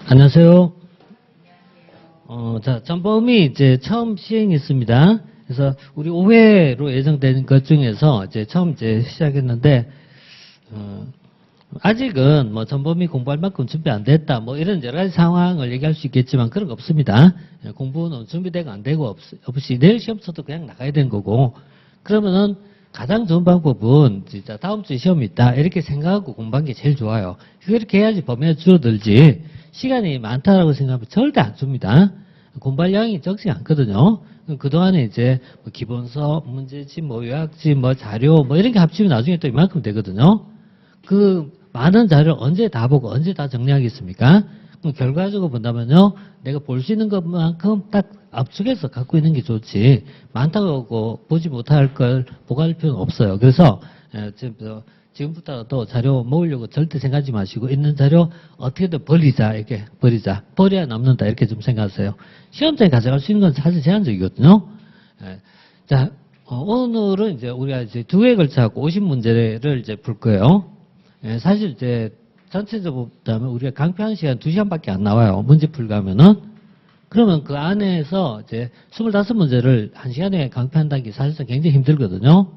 안녕하세요. 자, 전범이 이제 처음 시행했습니다. 그래서 우리 5회로 예정된 것 중에서 이제 처음 이제 시작했는데, 아직은 뭐 전범이 공부할 만큼 준비 안 됐다, 뭐 이런 여러 가지 상황을 얘기할 수 있겠지만 그런 거 없습니다. 공부는 준비되고 안 되고 없이 내일 시험 쳐도 그냥 나가야 되는 거고, 그러면은 가장 좋은 방법은 진짜 다음 주에 시험이 있다 이렇게 생각하고 공부하는 게 제일 좋아요. 그렇게 해야지 범위가 줄어들지 시간이 많다라고 생각하면 절대 안 줍니다. 공부할 양이 적지 않거든요. 그동안에 이제 뭐 기본서, 문제집, 뭐 요약집, 뭐 자료 뭐 이런 게 합치면 나중에 또 이만큼 되거든요. 그 많은 자료를 언제 다 보고 언제 다 정리하겠습니까? 그럼 결과적으로 본다면요, 내가 볼 수 있는 것만큼 딱 압축해서 갖고 있는 게 좋지, 많다고 보지 못할 걸 보고할 필요는 없어요. 그래서 지금부터라도 자료 모으려고 절대 생각하지 마시고, 있는 자료 어떻게든 버리자, 이렇게 버리자. 버려야 남는다, 이렇게 좀 생각하세요. 시험장에 가져갈 수 있는 건 사실 제한적이거든요. 자, 오늘은 이제 우리가 이제 2회에 걸쳐 갖고 50문제를 이제 풀 거예요. 사실 이제 전체적으로 보면 우리가 강좌하는 시간 2시간밖에 안 나와요. 문제 풀가면은. 그러면 그 안에서 이제 25문제를 1시간에 강좌한다는 게 사실상 굉장히 힘들거든요.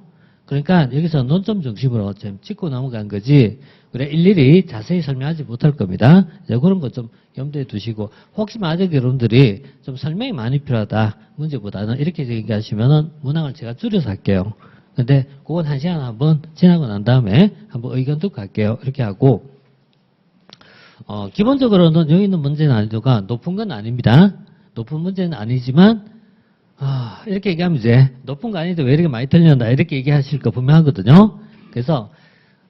그러니까 여기서 논점 중심으로 좀 짚고 넘어간 거지, 우리 일일이 자세히 설명하지 못할 겁니다. 그런 거 좀 염두에 두시고, 혹시 만약에 여러분들이 좀 설명이 많이 필요하다, 문제보다는 이렇게 얘기하시면은 문항을 제가 줄여서 할게요. 근데 그건 1시간 한번 지나고 난 다음에 한번 의견 듣고 갈게요. 이렇게 하고, 기본적으로는 여기 있는 문제 난이도가 높은 건 아닙니다. 높은 문제는 아니지만, 이렇게 얘기하면 이제 높은 거 아닌데 왜 이렇게 많이 틀렸나 이렇게 얘기하실 거 분명하거든요. 그래서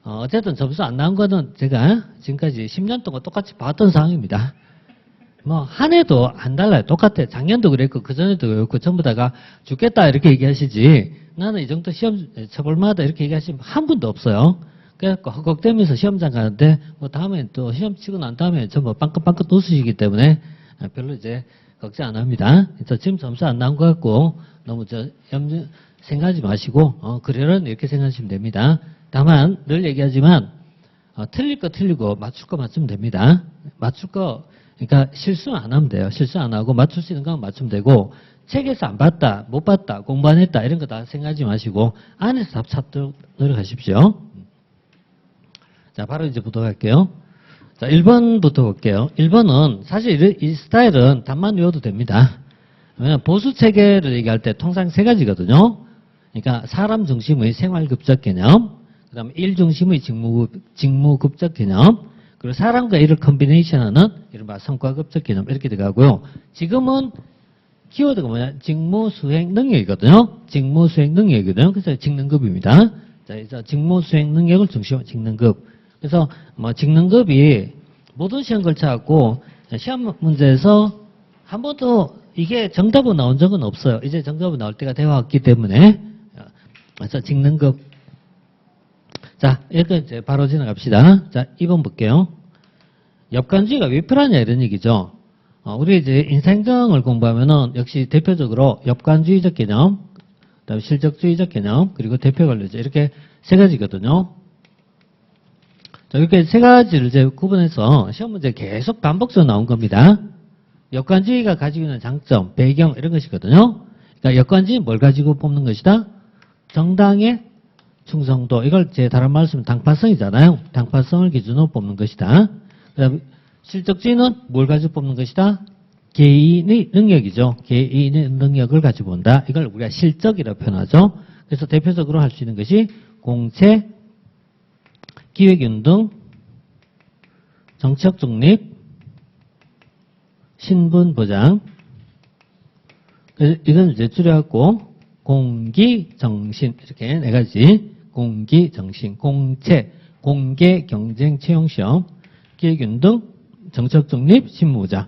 어쨌든 점수 안 나온 거는 제가 지금까지 10년 동안 똑같이 봤던 상황입니다. 뭐 한 해도 안 달라요. 똑같아. 작년도 그랬고 그전에도 그랬고 전부 다가 죽겠다 이렇게 얘기하시지, 나는 이 정도 시험 쳐볼만하다 이렇게 얘기하시면 한 분도 없어요. 그래갖고 헉헉대면서 시험장 가는데 뭐 다음에 또 시험 치고 난 다음에 전부 빵긋빵긋 웃으시기 때문에 별로 이제 걱정 안 합니다. 그래서 지금 점수 안 나온 것 같고 너무 생각하지 마시고 그래는 이렇게 생각하시면 됩니다. 다만 늘 얘기하지만 틀릴 거 틀리고 맞출 거 맞추면 됩니다. 맞출 거, 그러니까 실수 안 하면 돼요. 실수 안 하고 맞출 수 있는 거만 맞추면 되고, 책에서 안 봤다, 못 봤다, 공부 안 했다 이런 거 다 생각하지 마시고 안에서 답 찾도록 노력하십시오. 자, 바로 이제 보도록 할게요. 자, 1번부터 볼게요. 1번은 사실 이 스타일은 답만 외워도 됩니다. 왜냐면 보수 체계를 얘기할 때 통상 3가지거든요. 그러니까 사람 중심의 생활급적 개념, 그 다음에 일 중심의 직무급적 개념, 그리고 사람과 일을 컨비네이션하는 이른바 성과급적 개념, 이렇게 들어가고요. 지금은 키워드가 뭐냐? 직무수행 능력이거든요. 직무수행 능력이거든요. 그래서 직능급입니다. 자, 그래서 직무수행 능력을 중심으로 직능급. 그래서 뭐 직능급이 모든 시험 걸쳐갖고 시험 문제에서 한 번도 이게 정답은 나온 적은 없어요. 이제 정답은 나올 때가 되어왔기 때문에. 그래서 직능급. 자, 이렇게 이제 바로 지나갑시다. 자, 2번 볼게요. 역관주의가 왜 필요하냐 이런 얘기죠. 우리 이제 인생정을 공부하면은 역시 대표적으로 역관주의적 개념, 그다음에 실적주의적 개념, 그리고 대표관리죠. 이렇게 3가지거든요. 자, 이렇게 3가지를 이제 구분해서 시험 문제 계속 반복적으로 나온 겁니다. 역관주의가 가지고 있는 장점, 배경 이런 것이거든요. 그러니까 역관주의는 뭘 가지고 뽑는 것이다? 정당의 충성도. 이걸 제 다른 말로 쓰면 당파성이잖아요. 당파성을 기준으로 뽑는 것이다. 그다음에 실적주의는 뭘 가지고 뽑는 것이다? 개인의 능력이죠. 개인의 능력을 가지고 본다. 이걸 우리가 실적이라고 표현하죠. 그래서 대표적으로 할 수 있는 것이 공채, 기획윤등, 정책 중립, 신분보장. 이건 이제 줄여갖고 공기정신, 이렇게 4가지. 공기정신, 공채, 공개 경쟁 채용시험, 기획윤등, 정책 중립, 신무보장.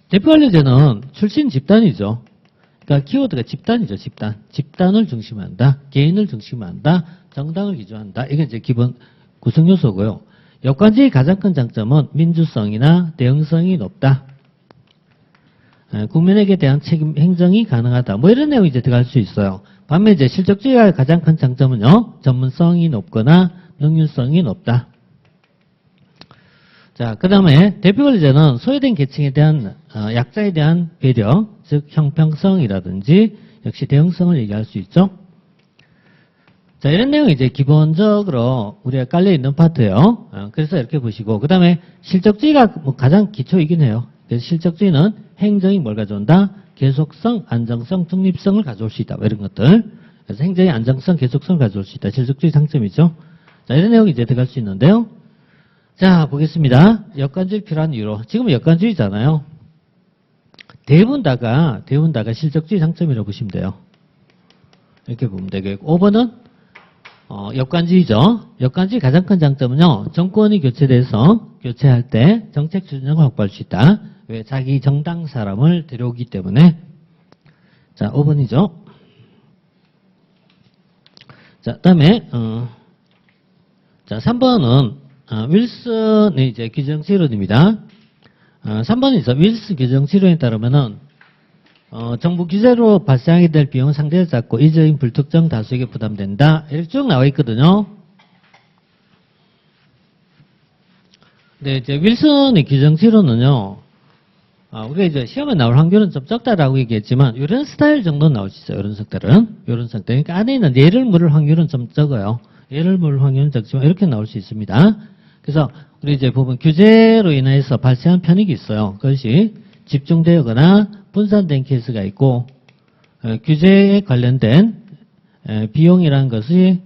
대표관리제는 출신 집단이죠. 그러니까 키워드가 집단이죠. 집단. 집단을 중심으로 한다. 개인을 중심으로 한다. 정당을 기준한다. 이게 이제 기본 구성 요소고요. 역관주의의 가장 큰 장점은 민주성이나 대응성이 높다. 국민에게 대한 책임 행정이 가능하다. 뭐 이런 내용이 이제 들어갈 수 있어요. 반면 이제 실적주의의 가장 큰 장점은요, 전문성이 높거나 능률성이 높다. 자, 자, 그 다음에 대표 권리자는 소외된 계층에 대한, 약자에 대한 배려, 즉, 형평성이라든지, 역시 대응성을 얘기할 수 있죠. 자, 이런 내용이 이제 기본적으로 우리가 깔려있는 파트예요. 그래서 이렇게 보시고, 그 다음에 실적주의가 뭐 가장 기초이긴 해요. 그래서 실적주의는 행정이 뭘 가져온다? 계속성, 안정성, 중립성을 가져올 수 있다. 뭐 이런 것들. 그래서 행정의 안정성, 계속성을 가져올 수 있다. 실적주의 장점이죠. 자, 이런 내용이 이제 들어갈 수 있는데요. 자, 보겠습니다. 역관주의 필요한 이유로. 지금은 역관주의잖아요. 대부분 다가 실적주의 장점이라고 보시면 돼요. 이렇게 보면 되겠고. 5번은, 역관주의죠. 역관주의 가장 큰 장점은요, 정권이 교체돼서 교체할 때 정책 추진력을 확보할 수 있다. 왜? 자기 정당 사람을 데려오기 때문에. 자, 5번이죠. 자, 그 다음에, 자, 3번은, 윌슨의 이제 규정치론입니다. 3번에서 윌슨 규정치론에 따르면은, 정부 규제로 발생하게 될 비용은 상대적 작고 이적인 불특정 다수에게 부담된다. 이렇게 쭉 나와 있거든요. 네, 이제 윌슨의 규정치론은요, 우리가 이제 시험에 나올 확률은 좀 적다라고 얘기했지만, 이런 스타일 정도는 나올 수 있어요. 이런 색들은. 이런 색들. 그러니까 안에 있는 예를 물을 확률은 좀 적어요. 예를 물 확률은 적지만, 이렇게 나올 수 있습니다. 그래서, 우리 이제 보면 규제로 인해서 발생한 편익이 있어요. 그것이 집중되거나 분산된 케이스가 있고, 규제에 관련된 비용이라는 것이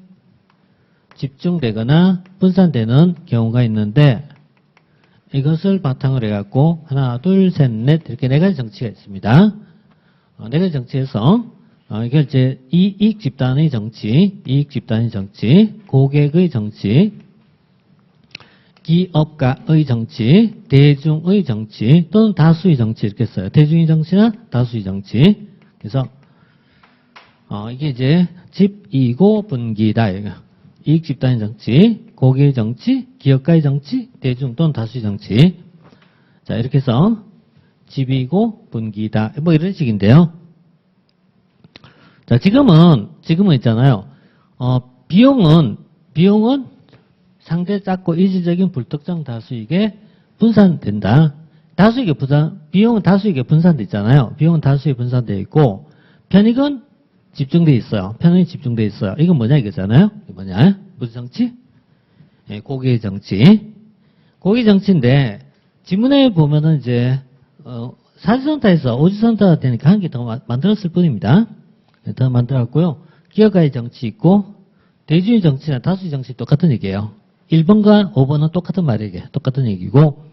집중되거나 분산되는 경우가 있는데, 이것을 바탕으로 해갖고 하나, 둘, 셋, 넷 이렇게 네 가지 정치가 있습니다. 네 가지 정치에서 이걸 이제 이익 집단의 정치, 고객의 정치, 기업가의 정치, 대중의 정치 또는 다수의 정치 이렇게 써요. 대중의 정치나 다수의 정치. 그래서 이게 이제 집이고 분기다. 이익 집단의 정치, 고객의 정치, 기업가의 정치, 대중 또는 다수의 정치. 자, 이렇게 해서 집이고 분기다. 뭐 이런 식인데요. 자, 지금은 있잖아요. 비용은 상대 작고 일시적인 불특정 다수에게 분산된다. 비용은 다수에게 분산돼 있잖아요. 비용은 다수에 분산되어 있고, 편익은 집중돼 있어요. 편익이 집중돼 있어요. 이건 뭐냐 이거잖아요. 이게 뭐냐? 무슨 정치? 네, 고객의 정치. 고객의 정치인데, 지문에 보면은 이제, 사지선타에서 오지선타가 되니까 한 개 더 만들었을 뿐입니다. 네, 더 만들었고요. 기업가의 정치 있고, 대중의 정치나 다수의 정치 똑같은 얘기예요. 1번과 5번은 똑같은 말이에요. 똑같은 얘기고,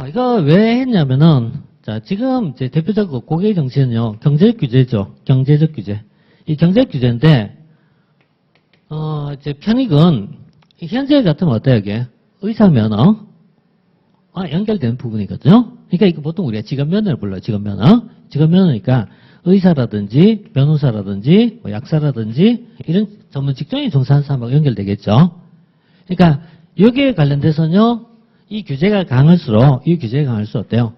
이거 왜 했냐면은, 자, 지금 이제 대표적으로 고객의 정치는요, 경제적 규제죠. 경제적 규제. 이 경제적 규제인데, 이제 편익은, 현재 같으면 어때요, 이게? 의사면허, 연결되는 부분이거든요. 그러니까 이거 보통 우리가 직업면허를 불러요, 직업면허. 직업면허니까, 의사라든지, 변호사라든지, 뭐 약사라든지, 이런 전문 직종에 종사하는 사람하고 연결되겠죠. 그러니까, 여기에 관련돼서는요, 이 규제가 강할수록 어때요?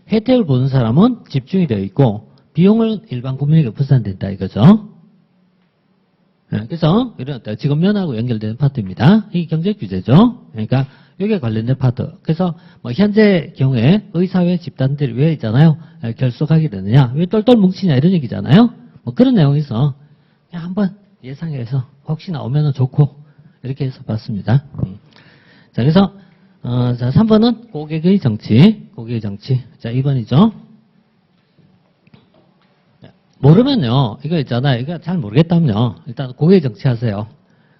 혜택을 보는 사람은 집중이 되어 있고 비용을 일반 국민에게 분산된다 이거죠. 그래서 이런 직업면허하고 연결되는 파트입니다. 이게 경제 규제죠. 그러니까 여기에 관련된 파트. 그래서 뭐 현재 경우에 의사회 집단들이 왜 있잖아요. 결속하게 되느냐, 왜 똘똘 뭉치냐 이런 얘기잖아요. 뭐 그런 내용에서 그냥 한번 예상해서 혹시나 오면은 좋고 이렇게 해서 봤습니다. 자, 그래서 자, 3번은 고객의 정치. 자, 2번이죠. 모르면요, 이거 있잖아요. 이거 잘 모르겠다면요, 일단 고객의 정치 하세요.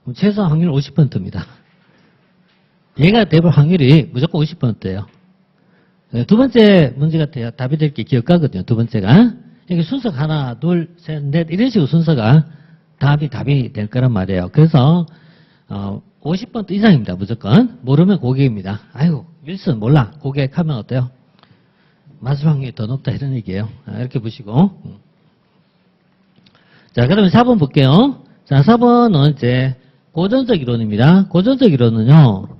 그럼 최소한 확률 50%입니다. 얘가 대부분 확률이 무조건 50%예요. 두 번째 문제가 답이 될 게 기억가거든요. 두 번째가. 이게 순서가 하나, 둘, 셋, 넷, 이런 식으로 순서가 답이 될 거란 말이에요. 그래서, 50% 이상입니다. 무조건. 모르면 고객입니다. 아이고, 윌슨 몰라. 고객 하면 어때요? 맞을 확률이 더 높다 이런 얘기예요. 이렇게 보시고. 자, 그러면 4번 볼게요. 자, 4번은 이제 고전적 이론입니다. 고전적 이론은요,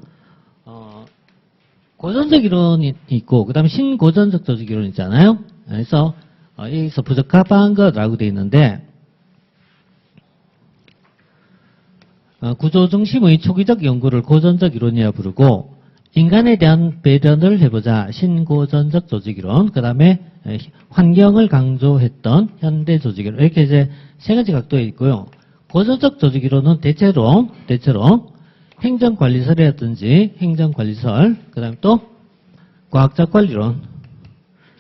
고전적 이론이 있고, 그 다음에 신고전적 조직 이론 있잖아요. 그래서 여기서 부적합한 것라고 되어 있는데, 구조 중심의 초기적 연구를 고전적 이론이라 부르고, 인간에 대한 배려를 해보자. 신고전적 조직이론. 그 다음에 환경을 강조했던 현대 조직이론. 이렇게 이제 세 가지 각도에 있고요. 고전적 조직이론은 대체로 행정관리설이라든지 행정관리설, 그 다음에 또 과학적 관리론,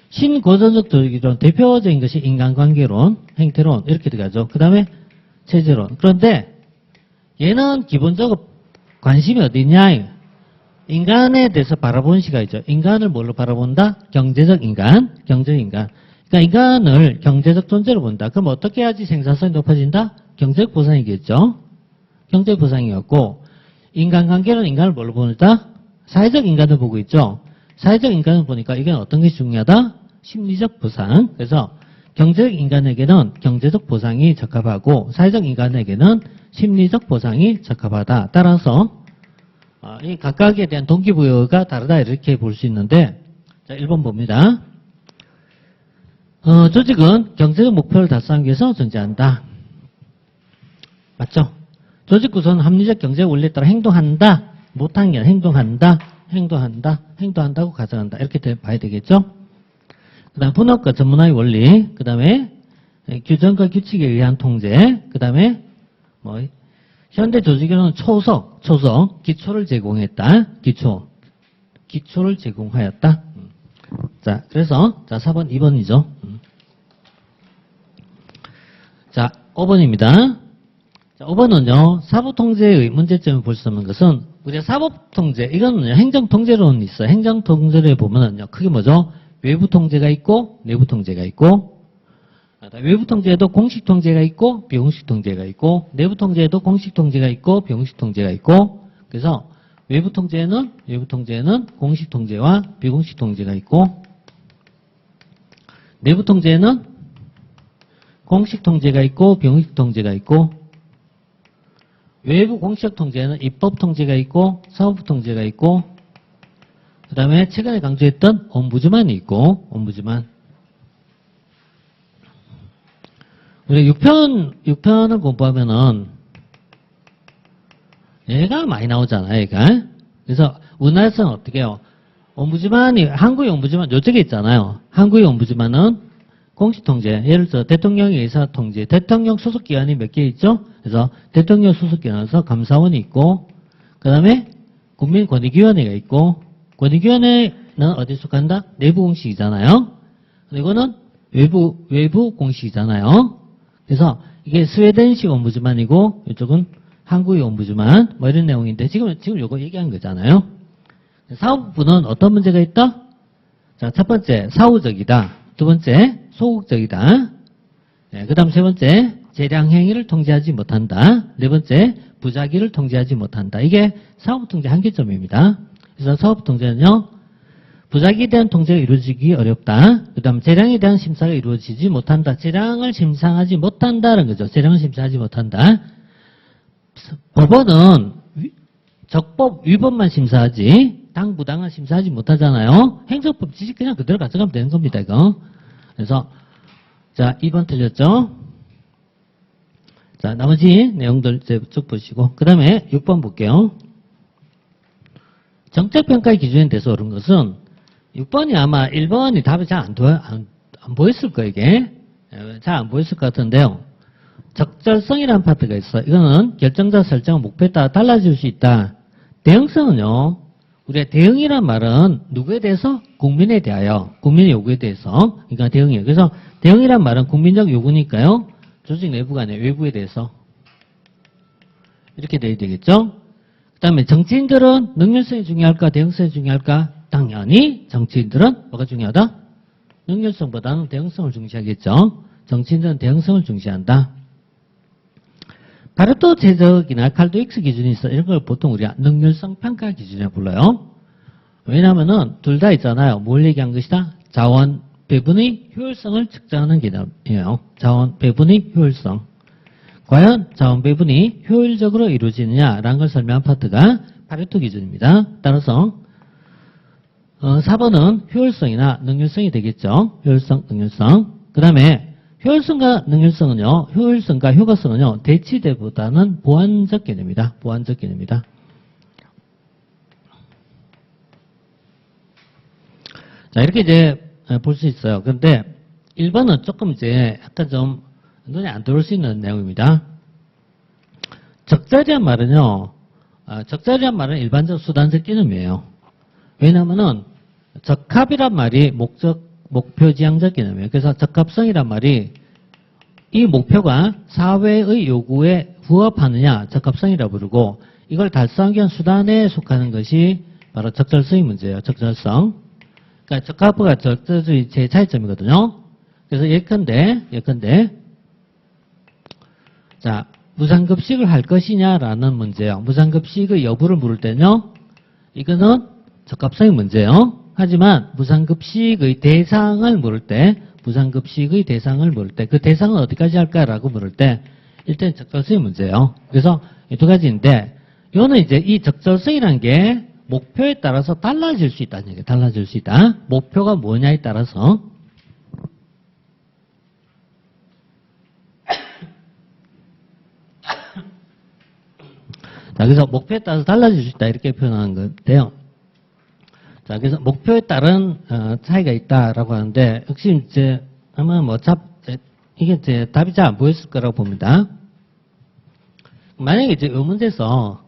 신고전적 조직이론, 대표적인 것이 인간관계론, 행태론 이렇게 들어가죠. 그 다음에 체제론. 그런데 얘는 기본적으로 관심이 어디 있냐? 인간에 대해서 바라보는 시각이죠. 인간을 뭘로 바라본다? 경제적 인간, 경제적 인간. 그러니까 인간을 경제적 존재로 본다. 그럼 어떻게 해야지 생산성이 높아진다? 경제적 보상이겠죠. 경제적 보상이었고, 인간관계는 인간을 뭘로 보는다? 사회적 인간을 보고 있죠. 사회적 인간을 보니까 이건 어떤 것이 중요하다? 심리적 보상. 그래서 경제적 인간에게는 경제적 보상이 적합하고 사회적 인간에게는 심리적 보상이 적합하다. 따라서 이 각각에 대한 동기부여가 다르다 이렇게 볼 수 있는데, 자 1번 봅니다. 조직은 경제적 목표를 달성하기 위해서 존재한다. 맞죠? 조직 구성은 합리적 경제적 원리에 따라 행동한다. 못하는 게 아니라 행동한다고 가정한다. 이렇게 봐야 되겠죠? 그 다음 분업과 전문화의 원리, 그 다음에 규정과 규칙에 의한 통제, 그 다음에 현대 조직에는 초석, 기초를 제공했다. 기초를 제공하였다. 자, 그래서, 자, 4번, 2번이죠. 자, 5번입니다. 자, 5번은요, 사법통제의 문제점을 볼 수 없는 것은, 우리가 사법통제, 이거는요, 행정통제론이 있어요. 행정통제를 보면은요, 크게 뭐죠? 외부통제가 있고, 내부통제가 있고, 외부통제에도 공식통제가 있고, 비공식통제가 있고, 내부통제에도 공식통제가 있고, 비공식통제가 있고, 그래서 외부통제에는 공식통제와 비공식통제가 있고, 내부통제에는 공식통제가 있고, 비공식통제가 있고, 외부 공식 통제에는 입법통제가 있고, 사법통제가 있고, 그 다음에 최근에 강조했던 옴부즈만이 있고, 옴부즈만. 우리가 6편을 공부하면은, 얘가 많이 나오잖아요, 얘가. 그래서, 우리나라에서는 어떻게 해요? 옴부즈만이, 한국의 옴부즈만, 요쪽에 있잖아요. 한국의 옴부즈만은 공식통제, 예를 들어 대통령의 의사통제, 대통령 소속기관이 몇 개 있죠? 그래서 대통령 소속기관에서 감사원이 있고, 그 다음에 국민권익위원회가 있고, 권익위원회는 어디에 속한다? 내부 공식이잖아요. 그리고는 외부 공식이잖아요. 그래서 이게 스웨덴식 옴부즈만이고, 이쪽은 한국의 옴부즈만, 뭐 이런 내용인데, 지금 요거 얘기한 거잖아요. 사후부는 어떤 문제가 있다? 자, 첫 번째, 사후적이다. 두 번째, 소극적이다. 네, 그 다음 세 번째, 재량행위를 통제하지 못한다. 네 번째, 부작위를 통제하지 못한다. 이게 사업통제 한계점입니다. 그래서 사업통제는요, 부작위에 대한 통제가 이루어지기 어렵다. 그 다음 재량에 대한 심사가 이루어지지 못한다. 재량을 심사하지 못한다는 거죠. 재량을 심사하지 못한다. 법원은 적법 위법만 심사하지 당부당은 심사하지 못하잖아요. 행정법 지식 그냥 그대로 가져가면 되는 겁니다. 이거. 그래서 자 2번 틀렸죠. 자 나머지 내용들 쭉 보시고 그 다음에 6번 볼게요. 정책평가의 기준에 대해서 옳은 것은 6번이 아마 1번이 답이 잘 안 보였을 거예요. 이게 잘 안 보였을 것 같은데요. 적절성이라는 파트가 있어. 이거는 결정자 설정 목표에 따라 달라질 수 있다. 대응성은요. 우리가 대응이란 말은 누구에 대해서? 국민에 대하여. 국민의 요구에 대해서. 그러니까 대응이에요. 그래서 대응이란 말은 국민적 요구니까요. 조직 내부가 아니라 외부에 대해서. 이렇게 돼야 되겠죠? 그 다음에 정치인들은 능률성이 중요할까? 대응성이 중요할까? 당연히 정치인들은 뭐가 중요하다? 능률성보다는 대응성을 중시하겠죠. 정치인들은 대응성을 중시한다. 파레토 제적이나 칼도 X 기준이 있어. 이런 걸 보통 우리가 능률성 평가 기준이라고 불러요. 왜냐하면은 둘 다 있잖아요. 뭘 얘기한 것이다? 자원 배분의 효율성을 측정하는 개념이에요. 자원 배분의 효율성. 과연 자원 배분이 효율적으로 이루어지느냐라는 걸 설명한 파트가 파레토 기준입니다. 따라서 4번은 효율성이나 능률성이 되겠죠. 효율성, 능률성. 그 다음에 효율성과 능률성은요, 효율성과 효과성은요, 대치대보다는 보완적 개념이다. 보완적 개념이다. 자, 이렇게 이제 볼 수 있어요. 그런데 1번은 조금 이제 약간 좀 눈에 안 들어올 수 있는 내용입니다. 적절이란 말은요, 적절이란 말은 일반적 수단적 개념이에요. 왜냐면은 적합이란 말이 목표 지향적 개념이에요. 그래서 적합성이란 말이 이 목표가 사회의 요구에 부합하느냐 적합성이라 부르고 이걸 달성하기 위한 수단에 속하는 것이 바로 적절성의 문제예요. 적절성. 그러니까 적합과 적절의 제 차이점이거든요. 그래서 예컨대 자, 무상급식을 할 것이냐라는 문제예요. 무상급식의 여부를 물을 때는요. 이거는 적합성의 문제예요. 하지만 무상급식의 대상을 물을 때 그 대상은 어디까지 할까라고 물을 때 일단 적절성의 문제예요. 그래서 이 두 가지인데 이거는 이제 이 적절성이라는 게 목표에 따라서 달라질 수 있다는 얘기예요. 달라질 수 있다. 목표가 뭐냐에 따라서 자, 그래서 목표에 따라서 달라질 수 있다 이렇게 표현하는 건데요. 자, 그래서 목표에 따른 차이가 있다라고 하는데 역시 이제 아마 이게 이제 답이 잘 안 보였을 거라고 봅니다. 만약에 이제 이 문제에서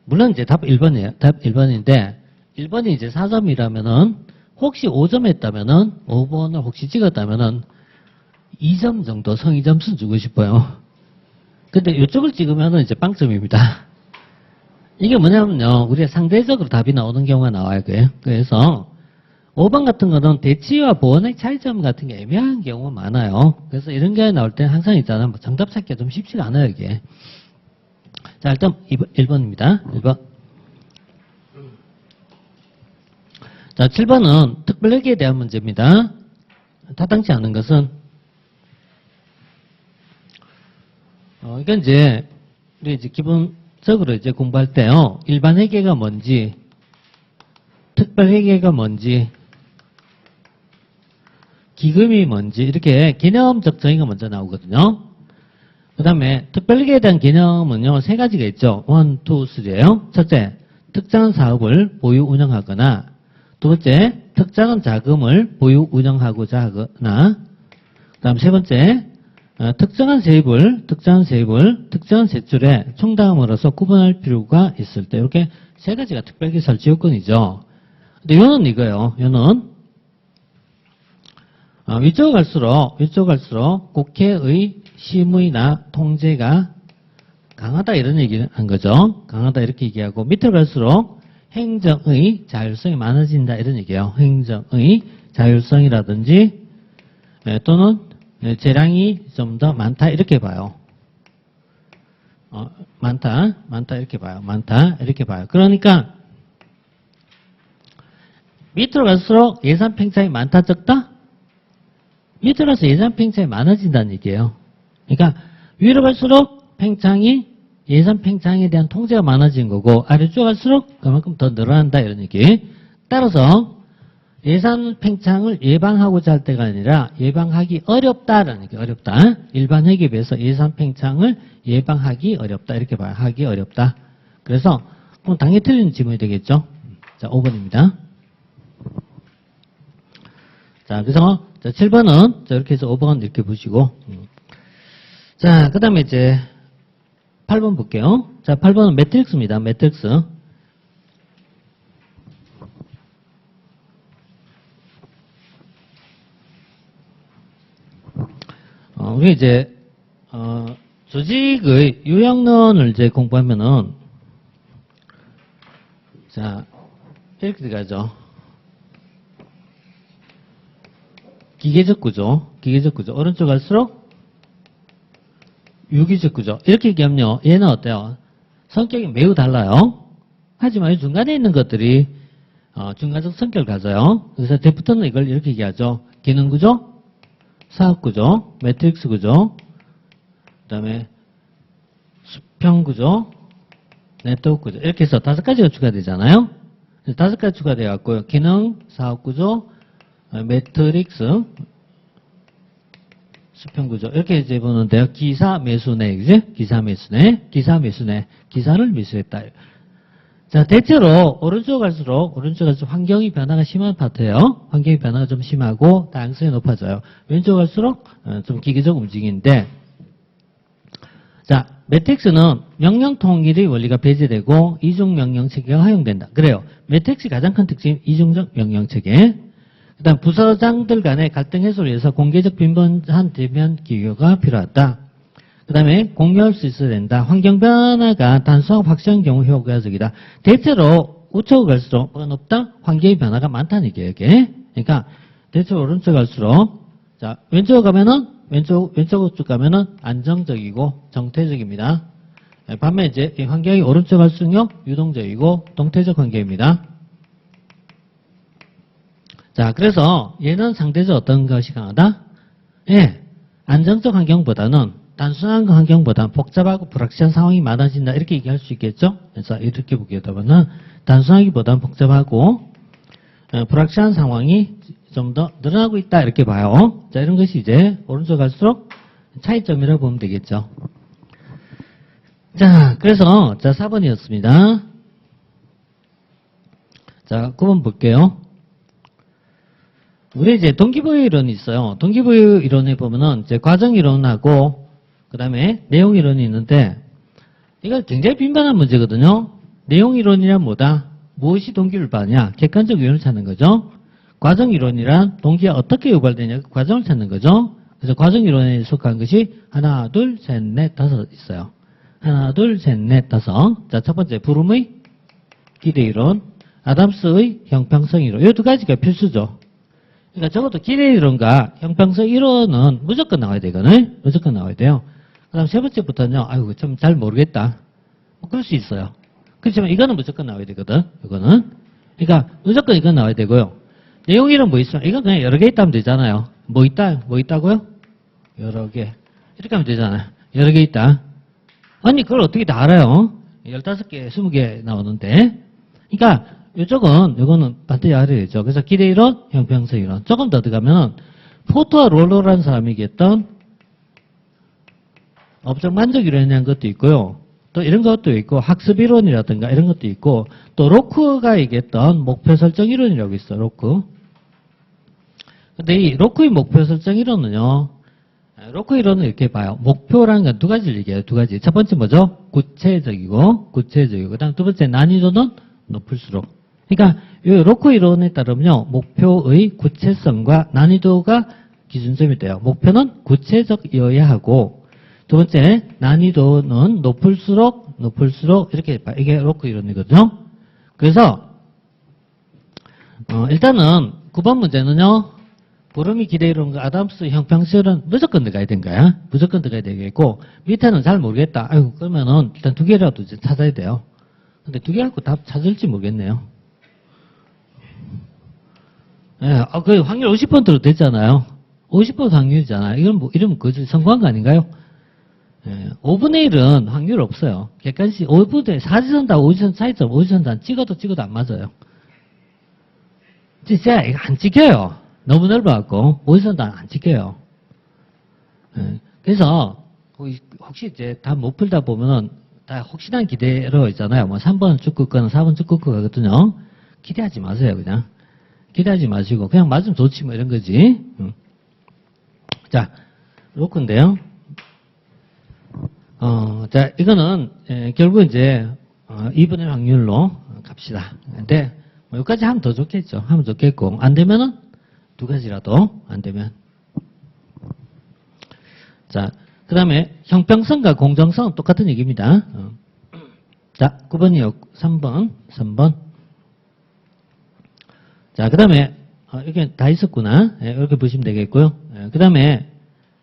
물론 이제 답 1번이에요. 답 1번인데 1번이 이제 4점이라면은 혹시 5점 했다면은 5번을 혹시 찍었다면은 2점 정도 성의 점수 주고 싶어요. 근데 이쪽을 찍으면은 이제 빵점입니다. 이게 뭐냐면요. 우리가 상대적으로 답이 나오는 경우가 나와요. 그래서 5번 같은 거는 대치와 보원의 차이점 같은 게 애매한 경우가 많아요. 그래서 이런 게 나올 때는 항상 있잖아요. 뭐 정답 찾기가 좀 쉽지가 않아요, 이게. 자, 일단 1번입니다. 1번. 자, 7번은 특별회계에 대한 문제입니다. 타당치 않은 것은 이건 이제 우리 이제 기본적으로 이제 공부할 때요. 일반 회계가 뭔지, 특별 회계가 뭔지, 기금이 뭔지 이렇게 개념적 정의가 먼저 나오거든요. 그 다음에 특별회계에 대한 개념은요. 세 가지가 있죠. 1, 2, 3예요. 첫째, 특정한 사업을 보유 운영하거나 두 번째, 특정한 자금을 보유 운영하고자 하거나 그 다음 세 번째, 특정한 세입을 특정한 세출에 충당함으로써 구분할 필요가 있을 때 이렇게 세 가지가 특별회계 설치 요건이죠. 근데 요는 이거예요. 요는 위쪽 갈수록 국회의 심의나 통제가 강하다 이런 얘기를 한 거죠. 강하다 이렇게 얘기하고 밑으로 갈수록 행정의 자율성이 많아진다 이런 얘기예요. 행정의 자율성이라든지 또는 재량이 좀 더 많다 이렇게 봐요. 많다 이렇게 봐요. 그러니까 밑으로 갈수록 예산 팽창이 많다 적다? 밑으로 가서 예산 팽창이 많아진다는 얘기예요. 그러니까 위로 갈수록 예산 팽창에 대한 통제가 많아진 거고 아래쪽 갈수록 그만큼 더 늘어난다 이런 얘기. 따라서 예산 팽창을 예방하고자 할 때가 아니라 예방하기 어렵다라는 게 어렵다. 일반 회계에 비해서 예산 팽창을 예방하기 어렵다 이렇게 봐요. 하기 어렵다. 그래서 그럼 당연히 틀린 질문이 되겠죠. 자, 5번입니다. 자, 그래서 7번은 이렇게 해서 5번 이렇게 보시고 자, 그 다음에 이제 8번 볼게요. 자, 8번은 매트릭스입니다. 매트릭스. 우리 이제 조직의 요약론을 이제 공부하면은 자, 이렇게 들어가죠. 기계적 구조. 오른쪽 갈수록 유기적 구조. 이렇게 얘기하면요. 얘는 어때요? 성격이 매우 달라요. 하지만 이 중간에 있는 것들이 중간적 성격을 가져요. 그래서 대부터는 이걸 이렇게 얘기하죠. 기능 구조, 사업 구조, 매트릭스 구조, 그 다음에 수평 구조, 네트워크 구조. 이렇게 해서 5가지가 추가되잖아요. 5가지 추가되어 갖고요. 기능, 사업 구조, 매트릭스, 수평 구조. 이렇게 이제 보는데요. 기사 매수네, 그지? 기사 매수네. 기사를 매수했다. 자, 대체로 오른쪽 갈수록 환경의 변화가 심한 파트예요. 환경의 변화가 좀 심하고 다양성이 높아져요. 왼쪽 갈수록 좀 기계적 움직임인데, 자, 매트릭스는 명령 통일의 원리가 배제되고 이중 명령 체계가 활용된다. 그래요. 매트릭스 가장 큰 특징이 이중적 명령 체계. 그다음 부서장들 간의 갈등 해소를 위해서 공개적 빈번한 대면 기교가 필요하다. 그다음에 공유할 수 있어야 된다. 환경 변화가 단순하고 확실한 경우 효과적이다. 대체로 우측으로 갈수록 뭐가 높다? 환경의 변화가 많다는 얘기예요. 이게. 그러니까 대체로 오른쪽 갈수록 자 왼쪽으로 가면은 왼쪽으로 쭉 가면은 안정적이고 정태적입니다. 반면 이제 이 환경이 오른쪽 갈수록요 유동적이고 동태적 환경입니다. 자, 그래서 얘는 상대적 어떤 것이 강하다? 예, 안정적 환경보다는 단순한 환경보다는 복잡하고 불확실한 상황이 많아진다. 이렇게 얘기할 수 있겠죠? 그래서 이렇게 보게 되면은 단순하기보다는 복잡하고 불확실한 상황이 좀 더 늘어나고 있다. 이렇게 봐요. 자, 이런 것이 이제 오른쪽 갈수록 차이점이라고 보면 되겠죠. 자, 그래서 자 4번이었습니다. 자, 9번 볼게요. 우리 이제 동기부여 이론이 있어요. 동기부여 이론에 보면은 이제 과정 이론하고 그 다음에 내용 이론이 있는데 이거 굉장히 빈번한 문제거든요. 내용 이론이란 뭐다? 무엇이 동기를 바냐? 객관적 요인을 찾는 거죠. 과정 이론이란 동기가 어떻게 유발되냐? 그 과정을 찾는 거죠. 그래서 과정 이론에 속한 것이 하나, 둘, 셋, 넷, 다섯 있어요. 하나, 둘, 셋, 넷, 다섯. 자, 첫 번째 브룸의 기대 이론, 아담스의 형평성 이론. 이 두 가지가 필수죠. 그러니까 적어도 기대 이론과 형평성 이론은 무조건 나와야 되거든요. 무조건 나와야 돼요. 그 다음 세 번째부터는요, 아이고, 좀 잘 모르겠다. 뭐 그럴 수 있어요. 그렇지만 이거는 무조건 나와야 되거든. 이거는. 그러니까 무조건 이건 나와야 되고요. 내용 이론 뭐 있어? 이건 그냥 여러 개 있다면 되잖아요. 뭐 있다고요? 여러 개. 이렇게 하면 되잖아요. 여러 개 있다. 아니, 그걸 어떻게 다 알아요? 15개, 20개 나오는데. 그러니까 이거는 반드시 알아야 되죠. 그래서 기대 이론, 형평성 이론. 조금 더 들어가면은 포터와 롤러라는 사람이 얘기했던 업적 만족 이론이라는 것도 있고요. 또 이런 것도 있고 학습 이론이라든가 이런 것도 있고 또 로크가 얘기했던 목표 설정 이론이라고 있어요. 로크. 근데 이 로크의 목표 설정 이론은요. 로크 이론은 이렇게 봐요. 목표라는 건 두 가지를 얘기해요. 두 가지. 첫 번째 뭐죠? 구체적이고. 그다음 두 번째 난이도는 높을수록. 그러니까 이 로크 이론에 따르면요. 목표의 구체성과 난이도가 기준점이 돼요. 목표는 구체적이어야 하고 두 번째 난이도는 높을수록 이렇게 봐요. 이게 로크 이론이거든요. 그래서 일단은 9번 문제는요. 브룸이 기대 이론과 아담스 형평성은 무조건 들어가야 되는 거야. 무조건 들어가야 되겠고 밑에는 잘 모르겠다. 아이고 그러면은 일단 두 개라도 이제 찾아야 돼요. 근데 두 개 갖고 답 찾을지 모르겠네요. 예, 그 확률 50%로 됐잖아요. 50% 확률이잖아요. 이건 뭐 이러면 그저 성공한 거 아닌가요? 예, 5분의 1은 확률 없어요. 객관식 5분의 4지선다 5지선 차이점 5지선다 찍어도 안 맞아요. 진짜 이거 안 찍혀요. 너무 넓어갖고 5지선도 안 찍혀요. 예, 그래서 혹시 이제 다 못 풀다 보면은 다 혹시나 기대로 있잖아요. 뭐 3번 쭉 긋거나 4번 쭉 긋고 가거든요. 기대하지 마세요, 그냥. 기대하지 마시고 그냥 맞으면 좋지 뭐 이런 거지. 자, 로크인데요. 자, 이거는 결국 이제 2분의 확률로 갑시다. 근데 뭐 여기까지 하면 더 좋겠죠. 하면 좋겠고 안 되면은 두 가지라도 안 되면. 자, 그 다음에 형평성과 공정성은 똑같은 얘기입니다. 자, 9번이요. 3번. 자, 그 다음에 이렇게 다 있었구나. 이렇게 보시면 되겠고요. 그 다음에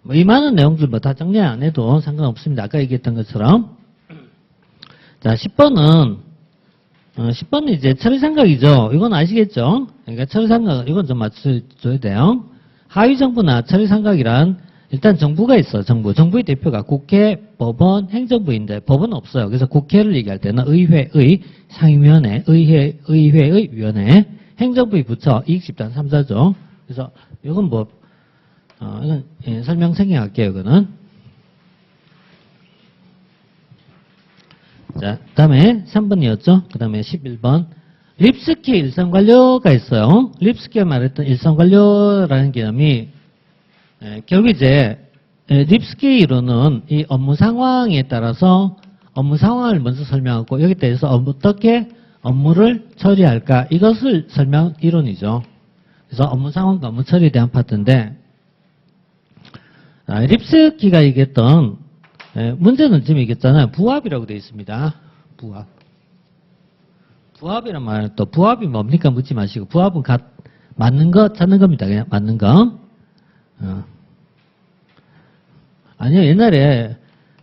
뭐 이 많은 내용들 뭐 다 정리 안 해도 상관없습니다. 아까 얘기했던 것처럼. 자, 10번은 이제 처리생각이죠. 이건 아시겠죠? 그러니까 처리생각, 이건 좀 맞춰줘야 돼요. 하위정부나 처리생각이란 일단 정부가 있어. 정부의 대표가 국회, 법원, 행정부인데 법은 없어요. 그래서 국회를 얘기할 때는 의회의 상임위원회, 의회의 위원회, 행정부의 부처, 이익집단 3자죠. 그래서 이건 뭐 이건 설명 생략할게요. 이거는. 자, 그 다음에 3번이었죠. 그 다음에 11번. 립스키 일선관료가 있어요. 립스키가 말했던 일선관료라는 개념이 결국 이제 립스키 이론은 이 업무 상황에 따라서 업무 상황을 먼저 설명하고 여기 대해서 어떻게 업무를 처리할까 이것을 설명 이론이죠. 그래서 업무 상황과 업무 처리에 대한 파트인데 립스키가 얘기했던 문제는 지금 얘기했잖아요. 부합이라고 되어 있습니다. 부합. 부합이란 말은 또 부합이 뭡니까 묻지 마시고 부합은 맞는 거 찾는 겁니다. 그냥 맞는 거. 아니요 옛날에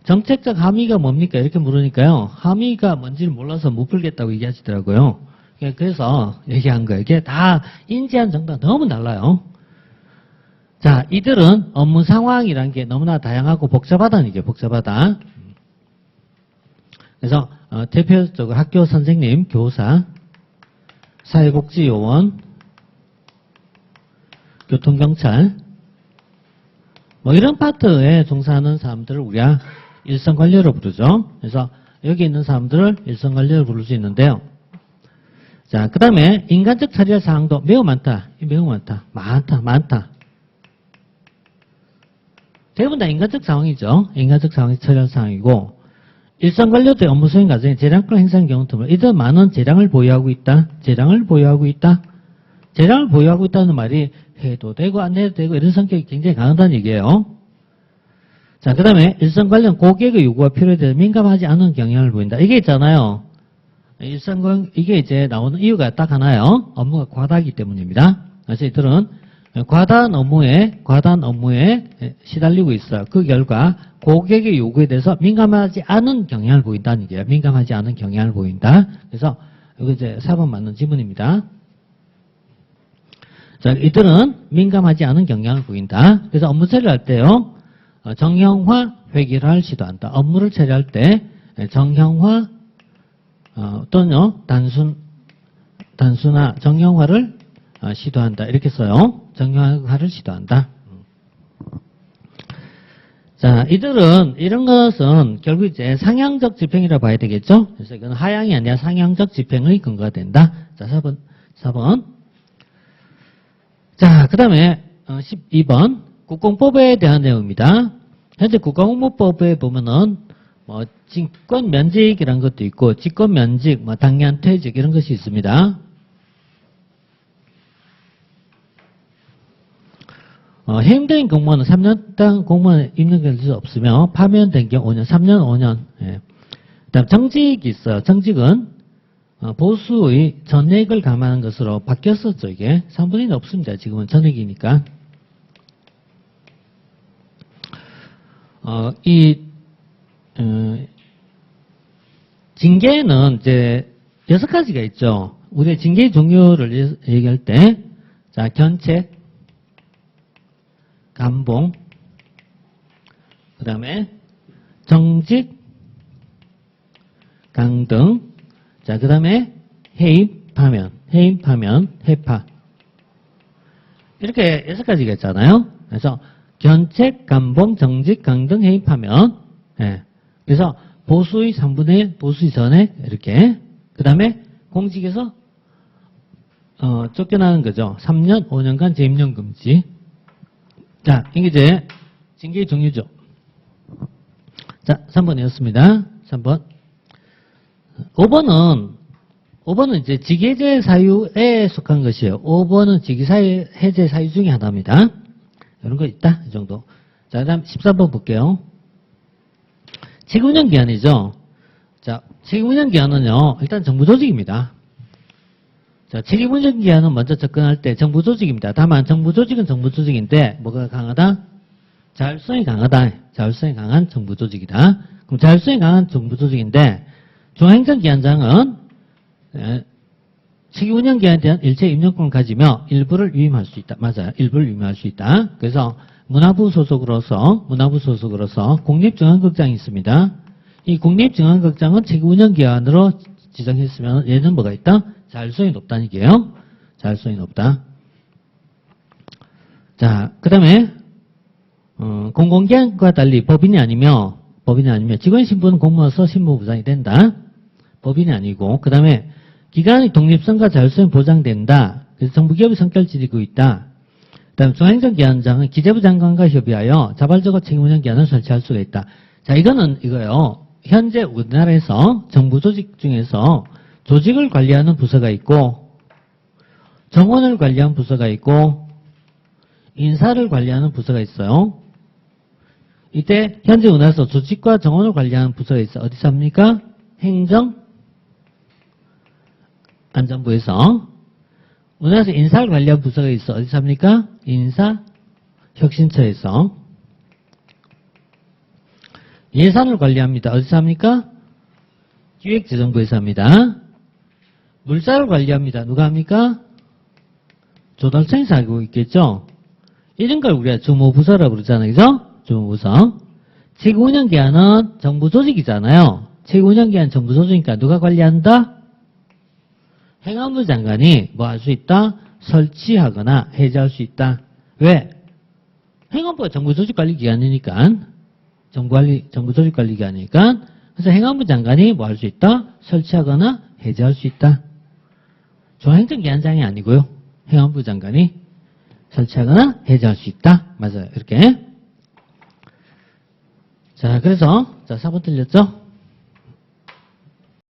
정책적 함의가 뭡니까 이렇게 물으니까요. 함의가 뭔지를 몰라서 못 풀겠다고 얘기하시더라고요. 그래서 얘기한 거예요. 이게 다 인지한 정도가 너무 달라요. 자, 이들은 업무 상황이란 게 너무나 다양하고 복잡하다는 게 복잡하다. 그래서 대표적으로 학교 선생님, 교사, 사회복지요원, 교통경찰 뭐 이런 파트에 종사하는 사람들을 우리가 일선관료로 부르죠. 그래서 여기 있는 사람들을 일선관료로 부를 수 있는데요. 자, 그 다음에 인간적 처리할 사항도 매우 많다. 매우 많다. 많다. 대부분 다 인간적 상황이죠. 인간적 상황이 처리할 사항이고 일선관료들의 업무 수행 과정에 재량권 행사하는 경우 드물어. 이들 많은 재량을 보유하고 있다. 재량을 보유하고 있다는 말이 해도 되고 안 해도 되고 이런 성격이 굉장히 강하다는 얘기예요. 자, 그 다음에 일선관련 고객의 요구가 필요에 대해서 민감하지 않은 경향을 보인다. 이게 있잖아요. 이게 이제 나오는 이유가 딱 하나요. 업무가 과다하기 때문입니다. 그래서 이들은 과다한 업무에 시달리고 있어요. 그 결과 고객의 요구에 대해서 민감하지 않은 경향을 보인다는 얘기예요. 민감하지 않은 경향을 보인다. 그래서 이거 이제 4번 맞는 지문입니다. 자, 이들은 민감하지 않은 경향을 보인다. 그래서 업무 처리를 할 때요. 정형화 회계를 시도한다. 업무를 처리할 때 정형화 또는요. 단순화 정형화를 시도한다. 이렇게 써요. 정형화를 시도한다. 자, 이들은 이런 것은 결국 이제 상향적 집행이라고 봐야 되겠죠. 그래서 이건 하향이 아니라 상향적 집행의 근거가 된다. 자, 4번. 자, 그 다음에 12번 국공법에 대한 내용입니다. 현재 국가공무법에 보면은 뭐 직권 면직이라는 것도 있고 직권 면직, 뭐 당연 퇴직 이런 것이 있습니다. 해임된 공무원은 3년 공무원 임명될 수 없으며 파면된 경우 5년, 3년, 5년. 예. 그다음 정직이 있어요. 정직은 보수의 전액을 감안하는 것으로 바뀌었었죠. 이게 3분의 1은 없습니다. 지금은 전액이니까. 징계는 이제 6가지가 있죠. 우리가 징계 종류를 얘기할 때, 자, 견책, 감봉, 그 다음에 정직, 강등, 자, 그 다음에 해임, 파면, 해파. 이렇게 6가지가 있잖아요. 그래서 견책, 감봉, 정직, 강등, 해임, 파면. 예. 그래서 보수의 3분의 1, 보수의 전액, 이렇게. 그 다음에 공직에서, 쫓겨나는 거죠. 3년, 5년간 재임용 금지. 자, 이게 이제 징계의 종류죠. 자, 3번이었습니다. 3번. 5번은 이제 직해제 사유에 속한 것이에요. 5번은 직해제 사유 중에 하나입니다. 이런 거 있다. 이 정도. 자, 그 다음 13번 볼게요. 책임운영기한이죠. 자, 책임운영기한은요, 일단 정부조직입니다. 자, 책임운영기한은 먼저 접근할 때 정부조직입니다. 다만 정부조직은 정부조직인데 뭐가 강하다? 자율성이 강하다. 자율성이 강한 정부조직이다. 그럼 자율성이 강한 정부조직인데 중앙행정기관장은 책임운영기한에 대한 일체 임명권을 가지며 일부를 위임할 수 있다. 맞아요. 일부를 위임할 수 있다. 그래서 문화부 소속으로서 국립중앙극장이 있습니다. 이 국립중앙극장은 책임운영기관으로 지정했으면 얘는 뭐가 있다? 자율성이 높다는 얘기예요. 자율성이 높다. 자, 그 다음에 공공기관과 달리 법인이 아니며 직원신분은 공무원으로서 신분부장이 된다. 법인이 아니고. 그 다음에 기관의 독립성과 자율성이 보장된다. 그래서 정부기업의 성격을 지니고 있다. 그 다음 중앙행정기관장은 기재부 장관과 협의하여 자발적으로 책임운영기관을 설치할 수가 있다. 자, 이거는 이거요. 현재 우리나라에서 정부 조직 중에서 조직을 관리하는 부서가 있고 정원을 관리하는 부서가 있고 인사를 관리하는 부서가 있어요. 이때 현재 우리나라에서 조직과 정원을 관리하는 부서가 있어요. 어디서 합니까? 행정안전부에서. 우리나라에서 인사를 관리하는 부서가 있어. 어디서 합니까? 인사혁신처에서. 예산을 관리합니다. 어디서 합니까? 기획재정부에서 합니다. 물자를 관리합니다. 누가 합니까? 조달청에서 하고 있겠죠? 이런 걸 우리가 주무부서라고 그러잖아요. 그죠? 주무부서. 체계운영기관은 정부 조직이잖아요. 체계운영기관 정부 조직이니까 누가 관리한다? 행안부 장관이 뭐 할 수 있다? 설치하거나 해제할 수 있다. 왜? 행안부가 정부 조직 관리 기관이니까. 정부 조직 관리 기관이니까. 그래서 행안부 장관이 뭐 할 수 있다? 설치하거나 해제할 수 있다. 중앙행정기관장이 아니고요. 행안부 장관이 설치하거나 해제할 수 있다. 맞아요. 이렇게. 자, 그래서, 자, 4번 틀렸죠?